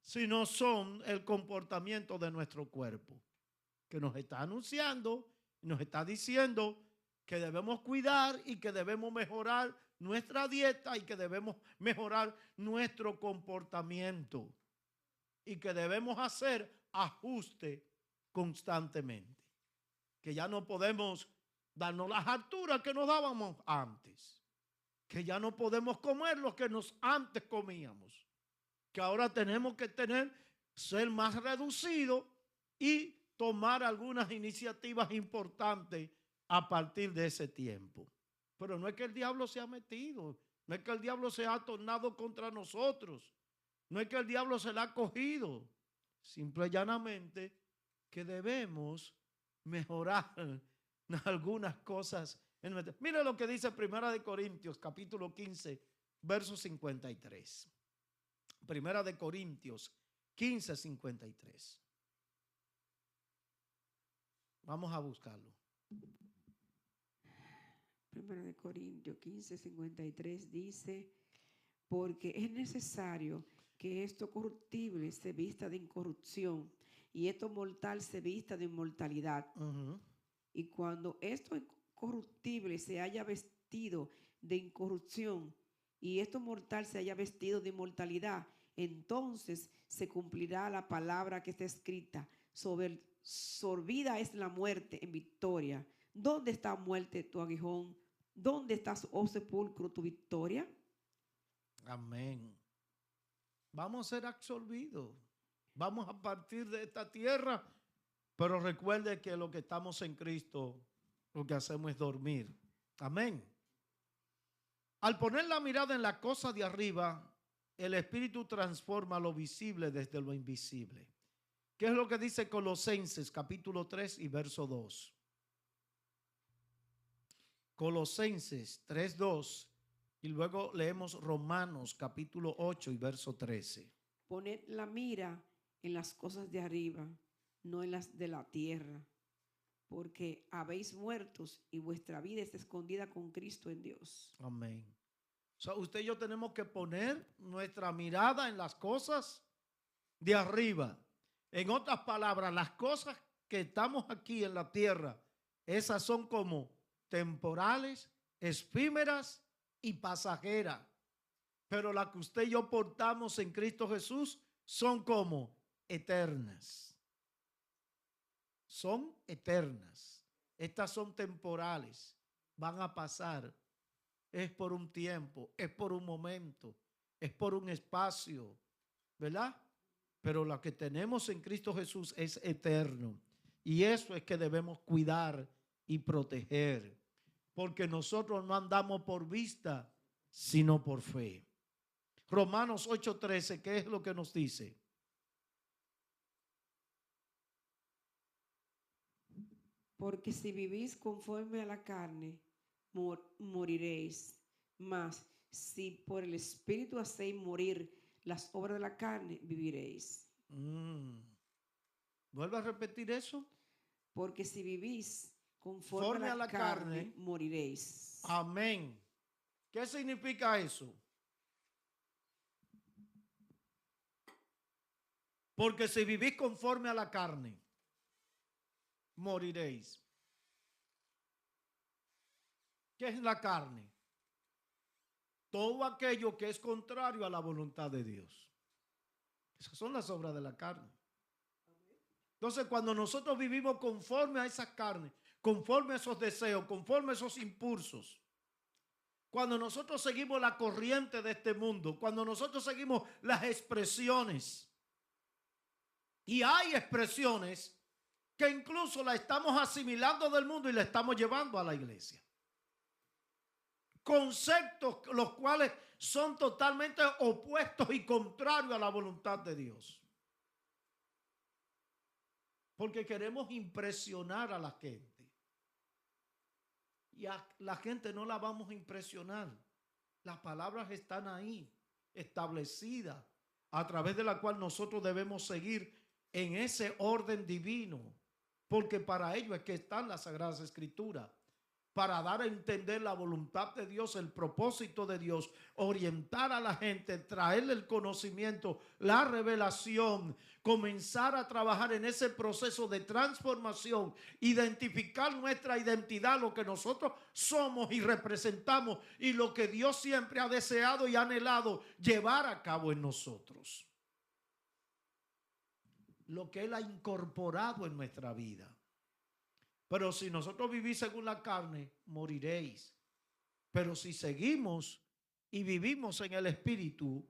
sino son el comportamiento de nuestro cuerpo, que nos está anunciando, nos está diciendo que debemos cuidar y que debemos mejorar nuestra dieta y que debemos mejorar nuestro comportamiento y que debemos hacer ajuste constantemente, que ya no podemos darnos las alturas que nos dábamos antes, que ya no podemos comer lo que antes comíamos, que ahora tenemos que ser más reducidos y tomar algunas iniciativas importantes a partir de ese tiempo. Pero no es que el diablo se ha metido, no es que el diablo se ha tornado contra nosotros, No es que el diablo se la ha cogido, simple y llanamente que debemos mejorar algunas cosas. Mira lo que dice Primera de Corintios, capítulo 15, verso 53. Primera de Corintios 15, 53. Vamos a buscarlo. Primera de Corintios 15, 53 dice, porque es necesario que esto corruptible se vista de incorrupción y esto mortal se vista de inmortalidad. Y cuando esto corruptible se haya vestido de incorrupción y esto mortal se haya vestido de inmortalidad, entonces se cumplirá la palabra que está escrita: sorbida es la muerte en victoria. ¿Dónde está, muerte, tu aguijón? ¿Dónde está, oh sepulcro, tu victoria? Amén. Vamos a ser absorbidos. Vamos a partir de esta tierra, pero recuerde que lo que estamos en Cristo, lo que hacemos es dormir. Amén. Al poner la mirada en la cosa de arriba, el Espíritu transforma lo visible desde lo invisible. ¿Qué es lo que dice Colosenses capítulo 3 y verso 2? Colosenses 3, 2 y luego leemos Romanos capítulo 8 y verso 13. Poned la mira en las cosas de arriba, no en las de la tierra, porque habéis muertos y vuestra vida está escondida con Cristo en Dios. Amén. O sea, usted y yo tenemos que poner nuestra mirada en las cosas de arriba. En otras palabras, las cosas que estamos aquí en la tierra, esas son como temporales, efímeras y pasajeras. Pero las que usted y yo portamos en Cristo Jesús son como eternas. Son eternas. Estas son temporales. Van a pasar. Es por un tiempo, es por un momento, es por un espacio, ¿verdad? Pero lo que tenemos en Cristo Jesús es eterno. Y eso es que debemos cuidar y proteger. Porque nosotros no andamos por vista, sino por fe. Romanos 8:13, ¿qué es lo que nos dice? Porque si vivís conforme a la carne, moriréis. Mas si por el Espíritu hacéis morir las obras de la carne, viviréis. ¿Vuelve a repetir eso? Porque si vivís conforme a la carne, moriréis. Amén. ¿Qué significa eso? Porque si vivís conforme a la carne, moriréis. ¿Qué es la carne? Todo aquello que es contrario a la voluntad de Dios. Esas son las obras de la carne. Entonces, cuando nosotros vivimos conforme a esa carne, conforme a esos deseos, conforme a esos impulsos, cuando nosotros seguimos la corriente de este mundo, cuando nosotros seguimos las expresiones, y hay expresiones que incluso la estamos asimilando del mundo y la estamos llevando a la iglesia. Conceptos los cuales son totalmente opuestos y contrarios a la voluntad de Dios. Porque queremos impresionar a la gente. Y a la gente no la vamos a impresionar. Las palabras están ahí, establecidas, a través de la cual nosotros debemos seguir en ese orden divino. Porque para ello es que están las Sagradas Escrituras. Para dar a entender la voluntad de Dios, el propósito de Dios, orientar a la gente, traerle el conocimiento, la revelación, comenzar a trabajar en ese proceso de transformación, identificar nuestra identidad, lo que nosotros somos y representamos y lo que Dios siempre ha deseado y anhelado llevar a cabo en nosotros. Lo que Él ha incorporado en nuestra vida. Pero si nosotros vivís según la carne, moriréis. Pero si seguimos y vivimos en el Espíritu,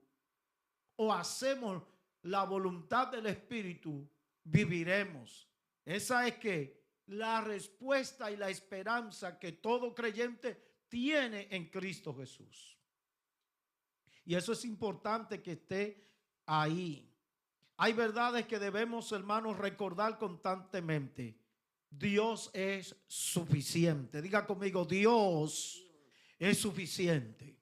o hacemos la voluntad del Espíritu, viviremos. Esa es que la respuesta y la esperanza que todo creyente tiene en Cristo Jesús. Y eso es importante que esté ahí. Hay verdades que debemos, hermanos, recordar constantemente. Dios es suficiente. Diga conmigo, Dios es suficiente.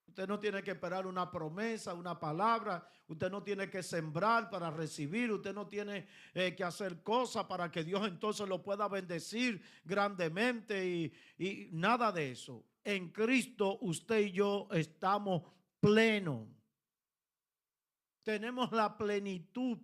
Usted no tiene que esperar una promesa, una palabra. Usted no tiene que sembrar para recibir. Usted no tiene que hacer cosas para que Dios entonces lo pueda bendecir grandemente y nada de eso. En Cristo usted y yo estamos plenos. Tenemos la plenitud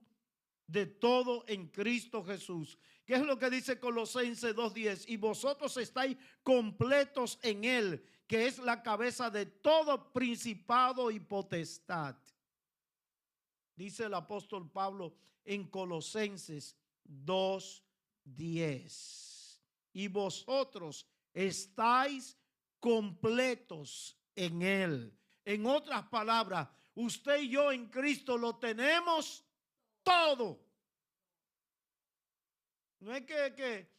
de todo en Cristo Jesús. ¿Qué es lo que dice Colosenses 2:10? Y vosotros estáis completos en Él, que es la cabeza de todo principado y potestad. Dice el apóstol Pablo en Colosenses 2:10. Y vosotros estáis completos en Él. En otras palabras, usted y yo en Cristo lo tenemos todo. No es que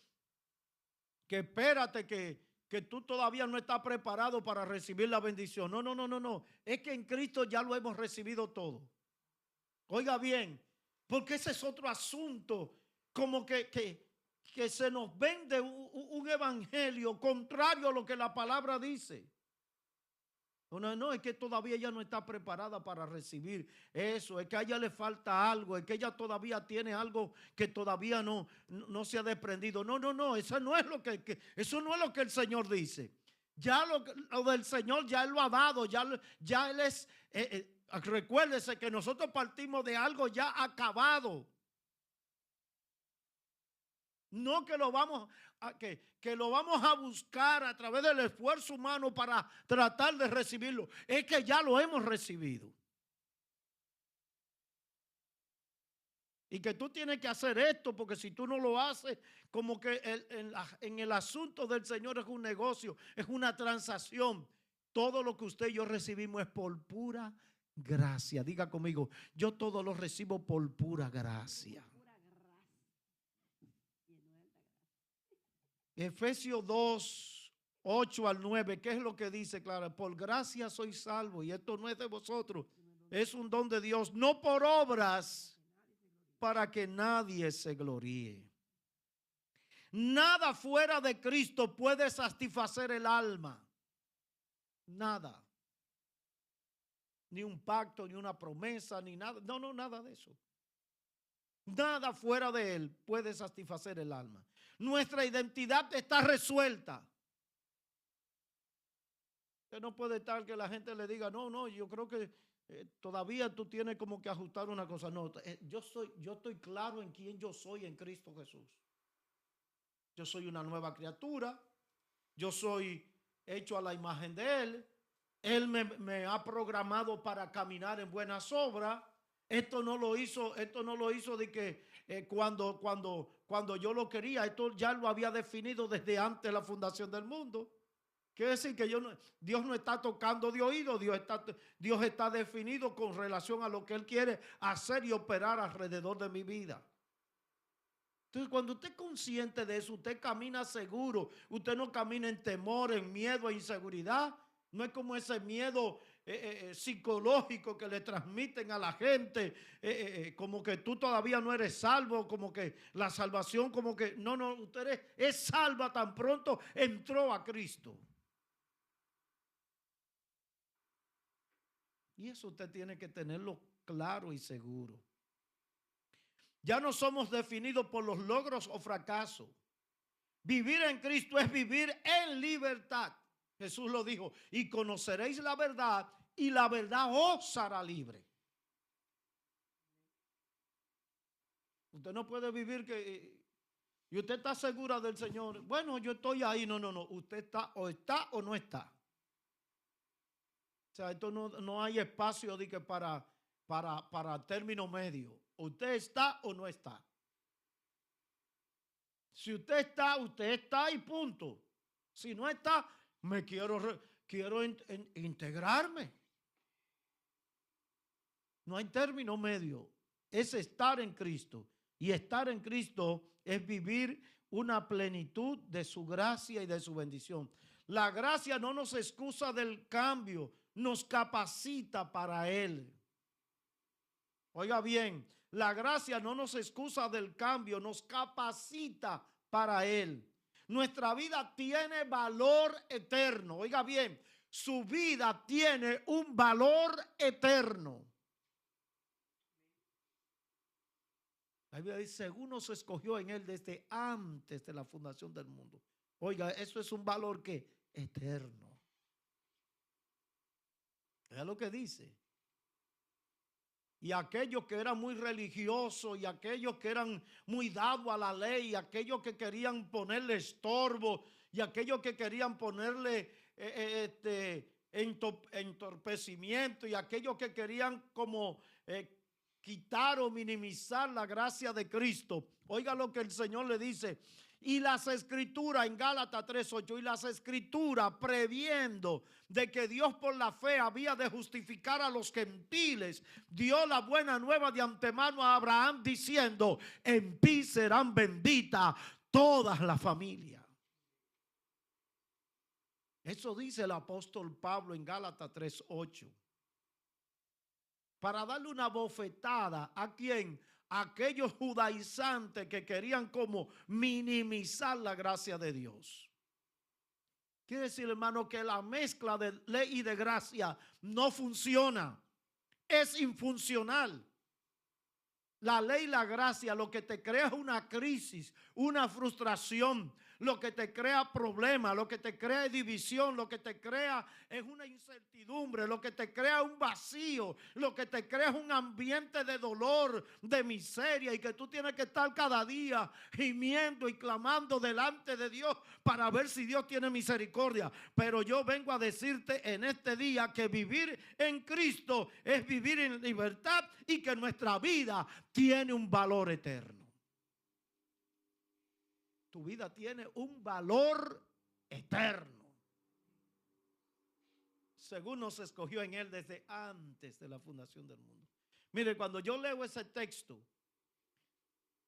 espérate que tú todavía no estás preparado para recibir la bendición. No. Es que en Cristo ya lo hemos recibido todo. Oiga bien, porque ese es otro asunto, como que se nos vende un evangelio contrario a lo que la palabra dice. No, es que todavía ella no está preparada para recibir eso, es que a ella le falta algo, es que ella todavía tiene algo que todavía no se ha desprendido. No, eso no es lo eso no es lo que el Señor dice. Ya lo del Señor ya Él lo ha dado, ya Él es, recuérdese que nosotros partimos de algo ya acabado. No que lo vamos que lo vamos a buscar a través del esfuerzo humano para tratar de recibirlo. Es que ya lo hemos recibido. Y que tú tienes que hacer esto, porque si tú no lo haces, como que en el asunto del Señor es un negocio, es una transacción. Todo lo que usted y yo recibimos es por pura gracia. Diga conmigo, yo todo lo recibo por pura gracia. Efesios 2:8-9, ¿qué es lo que dice? Claro, por gracia soy salvo y esto no es de vosotros, es un don de Dios, no por obras para que nadie se gloríe. Nada fuera de Cristo puede satisfacer el alma. Nada. Ni un pacto, ni una promesa, ni nada. No, nada de eso. Nada fuera de Él puede satisfacer el alma. Nuestra identidad está resuelta. Usted no puede estar que la gente le diga, no, yo creo que todavía tú tienes como que ajustar una cosa. No, yo estoy claro en quién yo soy en Cristo Jesús. Yo soy una nueva criatura. Yo soy hecho a la imagen de Él. Él me ha programado para caminar en buenas obras. Esto no lo hizo de que cuando yo lo quería, esto ya lo había definido desde antes de la fundación del mundo. Quiere decir que Dios no está tocando de oído, Dios está definido con relación a lo que Él quiere hacer y operar alrededor de mi vida. Entonces, cuando usted es consciente de eso, usted camina seguro, usted no camina en temor, en miedo, en inseguridad. No es como ese miedo psicológico que le transmiten a la gente, como que tú todavía no eres salvo, como que la salvación, como que no, usted es salva tan pronto entró a Cristo. Y eso usted tiene que tenerlo claro y seguro. Ya no somos definidos por los logros o fracasos. Vivir en Cristo es vivir en libertad. Jesús lo dijo, y conoceréis la verdad y la verdad os hará libre. Usted no puede vivir y usted está segura del Señor. Bueno, yo estoy ahí. No. Usted está o no está. O sea, esto no hay espacio de que para término medio. Usted está o no está. Si usted está y punto. Si no está, me quiero integrarme. No hay término medio. Es estar en Cristo. Y estar en Cristo es vivir una plenitud de su gracia y de su bendición. La gracia no nos excusa del cambio, nos capacita para Él. Oiga bien, la gracia no nos excusa del cambio, nos capacita para él. Nuestra vida tiene valor eterno. Oiga bien, su vida tiene un valor eterno. La Biblia dice, según nos escogió en él desde antes de la fundación del mundo. Oiga, eso es un valor que eterno. Es lo que dice. Y aquellos que eran muy religiosos y aquellos que eran muy dados a la ley, y aquellos que querían ponerle estorbo y aquellos que querían ponerle entorpecimiento y aquellos que querían como quitar o minimizar la gracia de Cristo. Oiga lo que el Señor le dice. Y las escrituras en Gálatas 3:8, y las escrituras previendo de que Dios por la fe había de justificar a los gentiles, dio la buena nueva de antemano a Abraham diciendo, en ti serán benditas todas las familias. Eso dice el apóstol Pablo en Gálatas 3:8. Para darle una bofetada a quien, aquellos judaizantes que querían como minimizar la gracia de Dios. Quiere decir, hermano, que la mezcla de ley y de gracia no funciona, es infuncional. La ley y la gracia lo que te crea es una crisis, una frustración, lo que te crea problemas, lo que te crea es división, lo que te crea es una incertidumbre, lo que te crea un vacío, lo que te crea es un ambiente de dolor, de miseria y que tú tienes que estar cada día gimiendo y clamando delante de Dios para ver si Dios tiene misericordia. Pero yo vengo a decirte en este día que vivir en Cristo es vivir en libertad y que nuestra vida tiene un valor eterno. Tu vida tiene un valor eterno. Según nos escogió en él desde antes de la fundación del mundo. Mire, cuando yo leo ese texto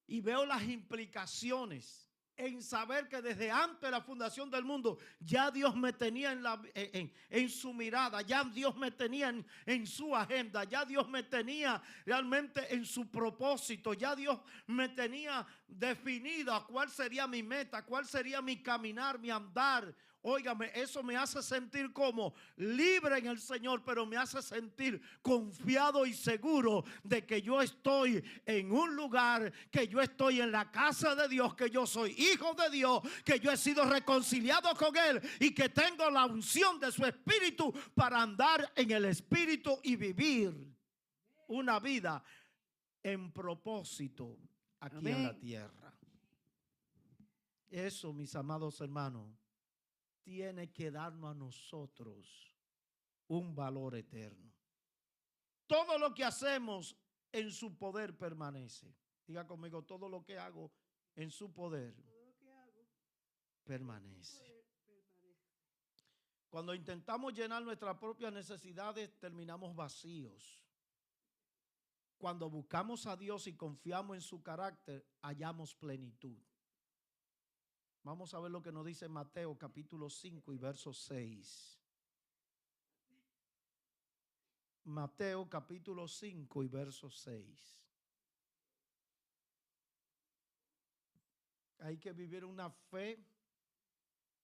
y veo las implicaciones en saber que desde antes de la fundación del mundo ya Dios me tenía en su mirada, ya Dios me tenía en su agenda, ya Dios me tenía realmente en su propósito, ya Dios me tenía definida cuál sería mi meta, cuál sería mi caminar, mi andar. Óigame, eso me hace sentir como libre en el Señor, pero me hace sentir confiado y seguro de que yo estoy en un lugar, que yo estoy en la casa de Dios, que yo soy hijo de Dios, que yo he sido reconciliado con Él y que tengo la unción de su Espíritu para andar en el Espíritu y vivir una vida en propósito aquí Amén. en la tierra. Eso, mis amados hermanos, tiene que darnos a nosotros un valor eterno. Todo lo que hacemos en su poder permanece. Diga conmigo, todo lo que hago en su poder permanece. Cuando intentamos llenar nuestras propias necesidades, terminamos vacíos. Cuando buscamos a Dios y confiamos en su carácter, hallamos plenitud. Vamos a ver lo que nos dice Mateo capítulo 5 y verso 6. Mateo capítulo 5 y verso 6. Hay que vivir una fe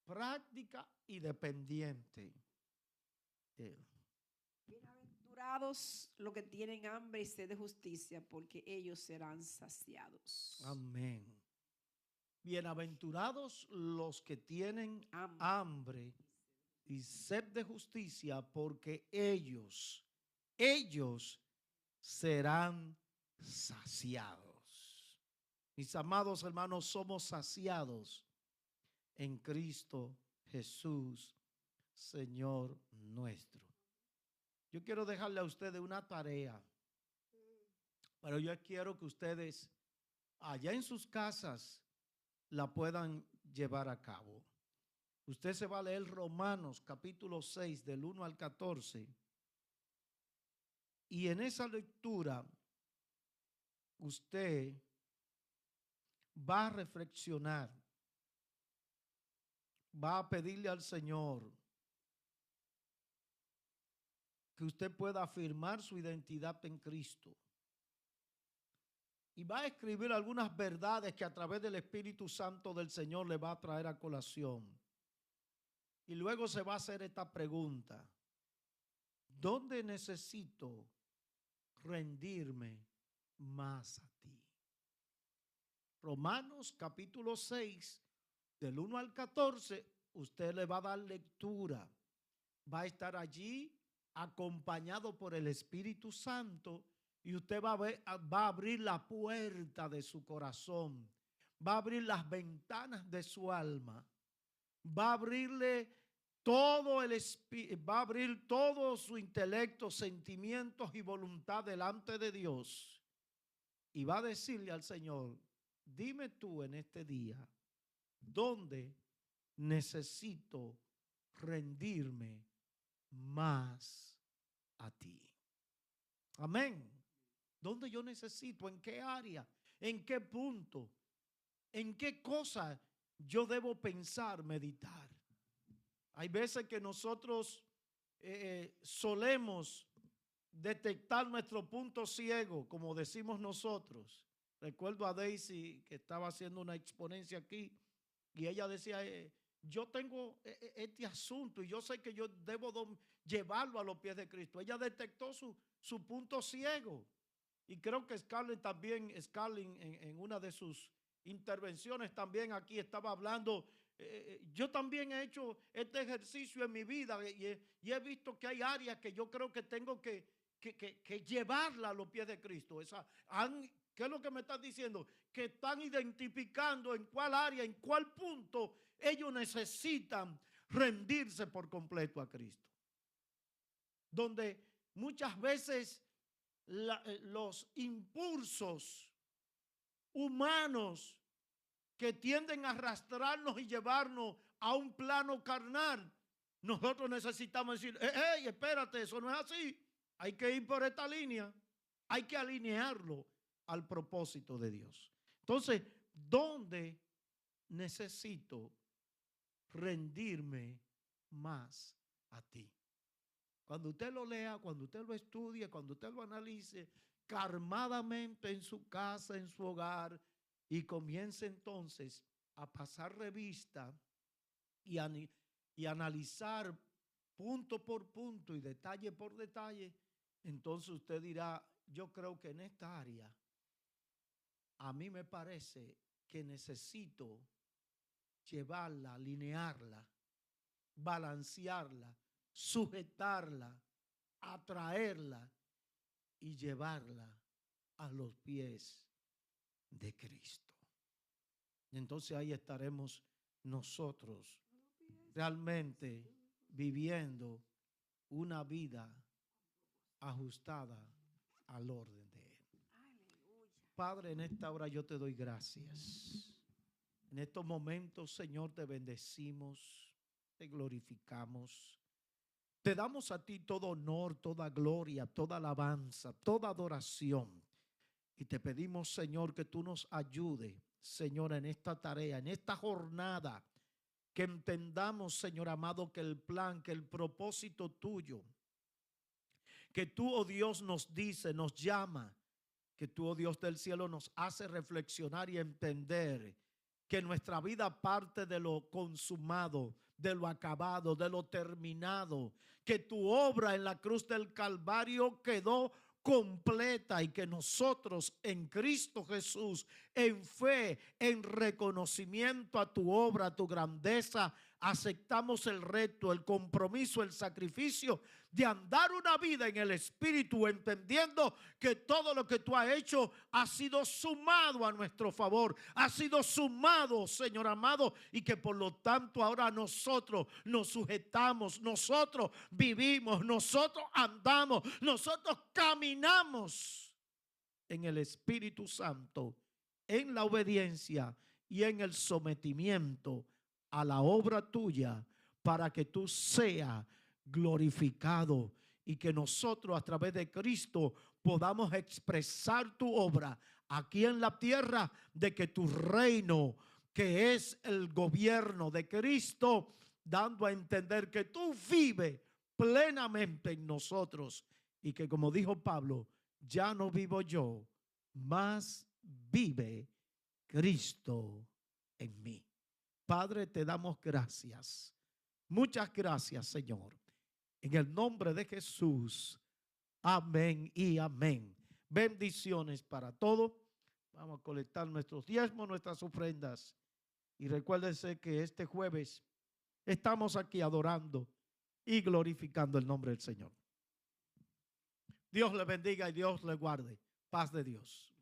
práctica y dependiente. Bienaventurados los que tienen hambre y sed de justicia, porque ellos serán saciados. Amén. Bienaventurados los que tienen hambre y sed de justicia, porque ellos serán saciados. Mis amados hermanos, somos saciados en Cristo Jesús, Señor nuestro. Yo quiero dejarle a ustedes una tarea, pero yo quiero que ustedes allá en sus casas la puedan llevar a cabo. Usted se va a leer Romanos capítulo 6 del 1 al 14 y en esa lectura usted va a reflexionar, va a pedirle al Señor que usted pueda afirmar su identidad en Cristo, y va a escribir algunas verdades que a través del Espíritu Santo del Señor le va a traer a colación. Y luego se va a hacer esta pregunta: ¿dónde necesito rendirme más a ti? Romanos capítulo 6, del 1 al 14, usted le va a dar lectura. Va a estar allí acompañado por el Espíritu Santo y usted va a abrir la puerta de su corazón, va a abrir las ventanas de su alma, va a abrirle todo va a abrir todo su intelecto, sentimientos y voluntad delante de Dios y va a decirle al Señor: dime tú en este día, ¿dónde necesito rendirme más a ti? Amén. ¿Dónde yo necesito? ¿En qué área? ¿En qué punto? ¿En qué cosa yo debo pensar, meditar? Hay veces que nosotros solemos detectar nuestro punto ciego, como decimos nosotros. Recuerdo a Daisy que estaba haciendo una exponencia aquí y ella decía: yo tengo este asunto y yo sé que yo debo llevarlo a los pies de Cristo. Ella detectó su punto ciego. Y creo que Scarlett también, en una de sus intervenciones también aquí estaba hablando. Yo también he hecho este ejercicio en mi vida y he visto que hay áreas que yo creo que tengo que llevarla a los pies de Cristo. ¿Qué es lo que me están diciendo? Que están identificando en cuál área, en cuál punto ellos necesitan rendirse por completo a Cristo. Donde muchas veces los impulsos humanos que tienden a arrastrarnos y llevarnos a un plano carnal, nosotros necesitamos decir: hey, espérate, eso no es así. Hay que ir por esta línea. Hay que alinearlo al propósito de Dios. Entonces, ¿dónde necesito rendirme más a ti? Cuando usted lo lea, cuando usted lo estudie, cuando usted lo analice calmadamente en su casa, en su hogar, y comience entonces a pasar revista y analizar punto por punto y detalle por detalle, entonces usted dirá: yo creo que en esta área a mí me parece que necesito llevarla, alinearla, balancearla, sujetarla, atraerla y llevarla a los pies de Cristo. Y entonces ahí estaremos nosotros realmente viviendo una vida ajustada al orden de Él. Padre, en esta hora yo te doy gracias. En estos momentos, Señor, te bendecimos, te glorificamos. Te damos a ti todo honor, toda gloria, toda alabanza, toda adoración. Y te pedimos, Señor, que tú nos ayudes, Señor, en esta tarea, en esta jornada, que entendamos, Señor amado, que el plan, que el propósito tuyo, que tú, oh Dios, nos dice, nos llama, que tú, oh Dios del cielo, nos hace reflexionar y entender que nuestra vida parte de lo consumado, de lo acabado, de lo terminado, que tu obra en la cruz del Calvario quedó completa y que nosotros en Cristo Jesús, en fe, en reconocimiento a tu obra, a tu grandeza, aceptamos el reto, el compromiso, el sacrificio de andar una vida en el Espíritu, entendiendo que todo lo que tú has hecho ha sido sumado a nuestro favor, ha sido sumado, Señor amado, y que por lo tanto ahora nosotros nos sujetamos, nosotros vivimos, nosotros andamos, nosotros caminamos en el Espíritu Santo, en la obediencia y en el sometimiento a la obra tuya, para que tú seas glorificado y que nosotros a través de Cristo podamos expresar tu obra aquí en la tierra, de que tu reino, que es el gobierno de Cristo, dando a entender que tú vives plenamente en nosotros y que, como dijo Pablo, ya no vivo yo, mas vive Cristo en mí. Padre, te damos gracias. Muchas gracias, Señor. En el nombre de Jesús. Amén y amén. Bendiciones para todos. Vamos a colectar nuestros diezmos, nuestras ofrendas. Y recuérdense que este jueves estamos aquí adorando y glorificando el nombre del Señor. Dios le bendiga y Dios le guarde. Paz de Dios.